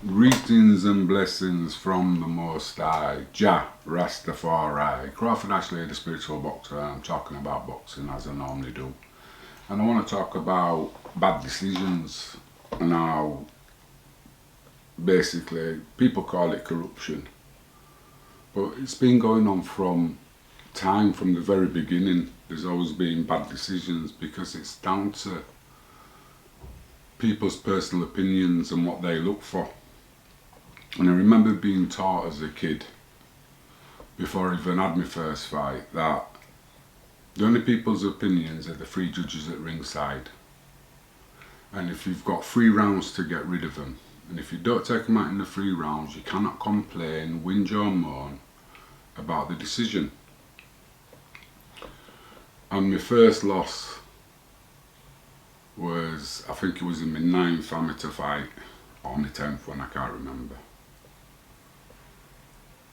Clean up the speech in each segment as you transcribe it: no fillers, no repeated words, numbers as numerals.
Greetings and blessings from the Most High, Jah Rastafari. Crawford Ashley, the spiritual boxer. I'm talking about boxing as I normally do. And I want to talk about bad decisions and how basically people call it corruption. But it's been going on from the very beginning. There's always been bad decisions because it's down to people's personal opinions and what they look for. And I remember being taught as a kid, before I even had my first fight, that the only people's opinions are the three judges at ringside. And if you've got 3 rounds to get rid of them, and if you don't take them out in the 3 rounds, you cannot complain, whinge or moan about the decision. And my first loss was, I think it was in my 9th amateur fight, or my 10th one, I can't remember.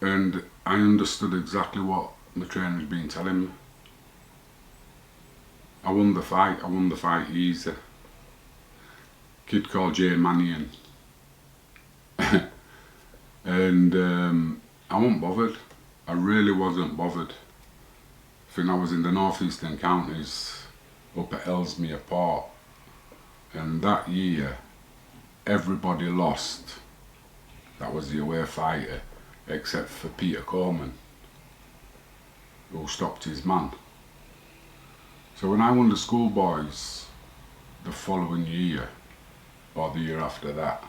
And I understood exactly what my trainer had been telling me. I won the fight easy. Kid called Jay Mannion. And I wasn't bothered. I really wasn't bothered. I think I was in the northeastern counties up at Ellesmere Port. And that year, everybody lost. That was the away fighter, except for Peter Coleman, who stopped his man. So when I won the schoolboys the following year, or the year after that,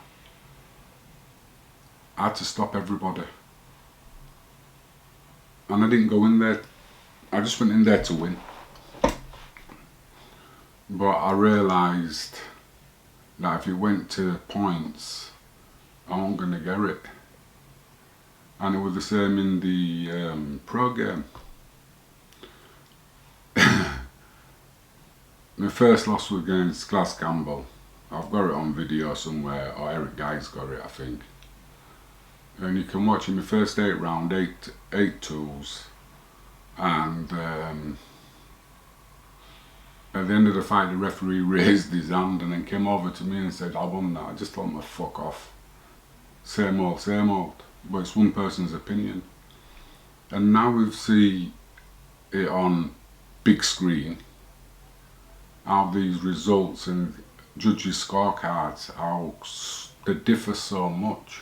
I had to stop everybody. And I didn't go in there, I just went in there to win. But I realised that if it went to points, I wasn't going to get it. And it was the same in the pro game. My first loss was against Glass Campbell. I've got it on video somewhere, or Eric Guy's got it, I think. And you can watch in my first 8 round, 8 twos. And at the end of the fight, the referee raised his hand and then came over to me and said, I won that. I just told him to fuck off. Same old, same old. But it's one person's opinion. And now we see it on big screen, how these results and judges' scorecards, how they differ so much.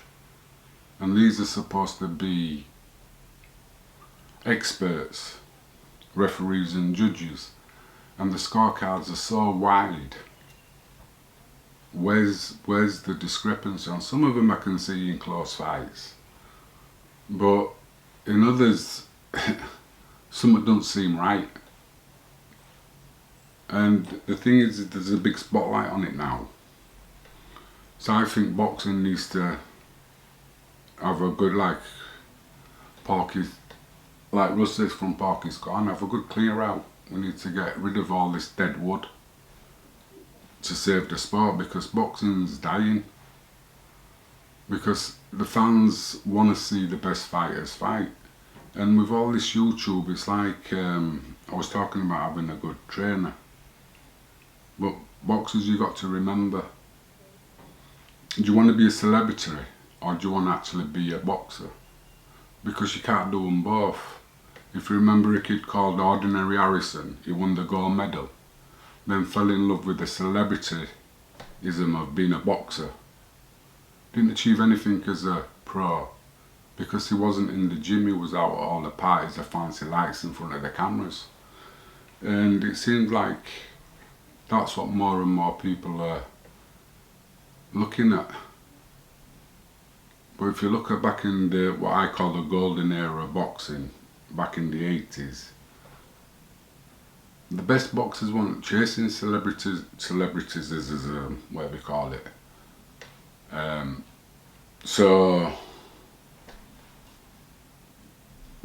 And these are supposed to be experts, referees and judges. And the scorecards are so wide. Where's the discrepancy? On some of them I can see in close fights. But in others, some don't seem right. And the thing is, there's a big spotlight on it now. So I think boxing needs to have a good, like Russ says from Parky's Corner, have a good clear out. We need to get rid of all this dead wood to save the sport, because boxing's dying. Because the fans want to see the best fighters fight. And with all this YouTube, it's like, I was talking about having a good trainer. But boxers, you got to remember, do you want to be a celebrity or do you want to actually be a boxer? Because you can't do them both. If you remember a kid called Ordinary Harrison, he won the gold medal, then fell in love with the celebrityism of being a boxer. Didn't achieve anything as a pro because he wasn't in the gym, he was out at all the parties, the fancy lights in front of the cameras. And it seems like that's what more and more people are looking at. But if you look at back in the, what I call the golden era of boxing, back in the 80s, the best boxers weren't chasing celebrities is what we call it. So,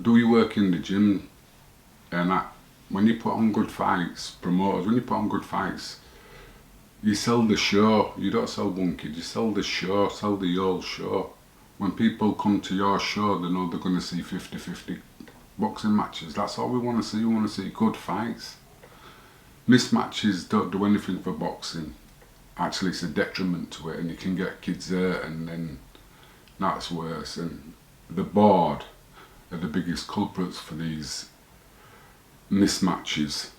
do your work in the gym, and when you put on good fights, promoters, when you put on good fights, you sell the show. You don't sell one kid, you sell the show, sell the whole show. When people come to your show, they know they're going to see 50-50 boxing matches. That's all we want to see. We want to see good fights. Mismatches don't do anything for boxing. Actually, it's a detriment to it, and you can get kids hurt, and then That's worse. And the board are the biggest culprits for these mismatches.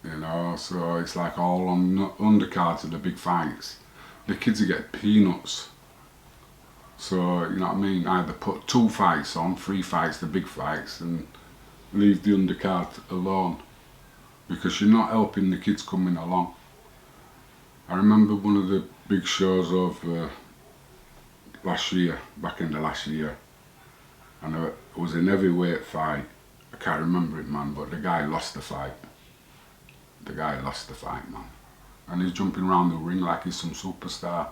You know, so it's like all on undercards of the big fights. The kids will get peanuts. So, you know what I mean? Either put 2 fights on, 3 fights, the big fights, and leave the undercard alone. Because you're not helping the kids coming along. I remember one of the big shows of last year, back in the last year, and it was an heavyweight fight. I can't remember it, man, but the guy lost the fight. The guy lost the fight, man. And he's jumping around the ring like he's some superstar.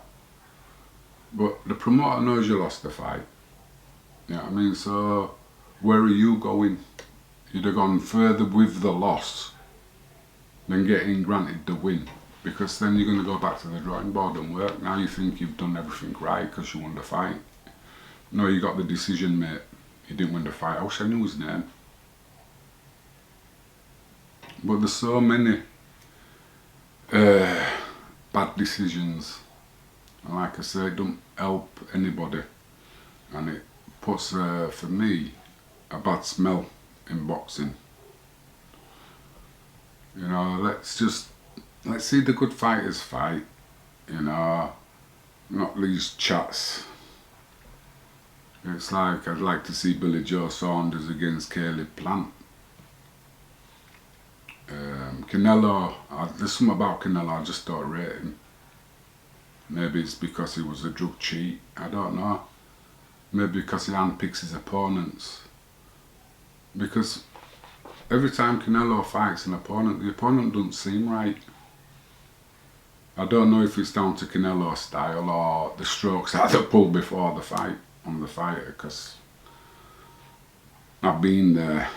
But the promoter knows you lost the fight. You know what I mean? So, where are you going? You'd have gone further with the loss than getting granted the win. Because then you're going to go back to the drawing board and work. Now you think you've done everything right because you won the fight. No, you got the decision, mate. You didn't win the fight. I wish I knew his name. But there's so many bad decisions, and like I say, it don't help anybody, and it puts, for me, a bad smell in boxing. You know, let's see the good fighters fight, you know, not these chats. It's like, I'd like to see Billy Joe Saunders against Caleb Plant. Canelo, there's something about Canelo I just don't rate him. Maybe it's because he was a drug cheat, I don't know. Maybe because he handpicks his opponents. Because every time Canelo fights an opponent, the opponent doesn't seem right. I don't know if it's down to Canelo's style or the strokes that they pull before the fight on the fighter, because I've been there.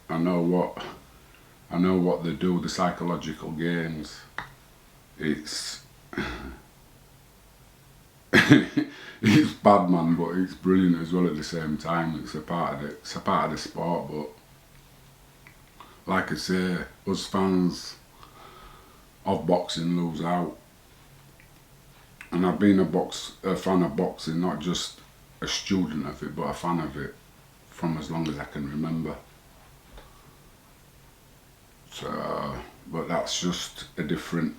I know what they do, the psychological games. It's it's bad, man, but it's brilliant as well at the same time. It's a part of the sport, but like I say, us fans of boxing lose out. And I've been a fan of boxing, not just a student of it, but a fan of it from as long as I can remember. So, but that's just a different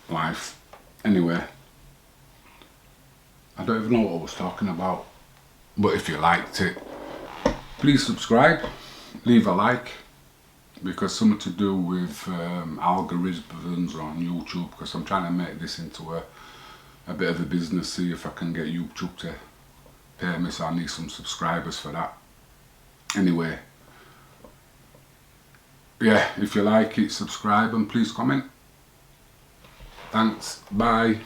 life. Anyway, I don't even know what I was talking about, but if you liked it, please subscribe, leave a like, because something to do with algorithms on YouTube, because I'm trying to make this into a bit of a business, see if I can get YouTube to pay me, so I need some subscribers for that. Anyway, yeah, if you like it, subscribe and please comment. Thanks, bye.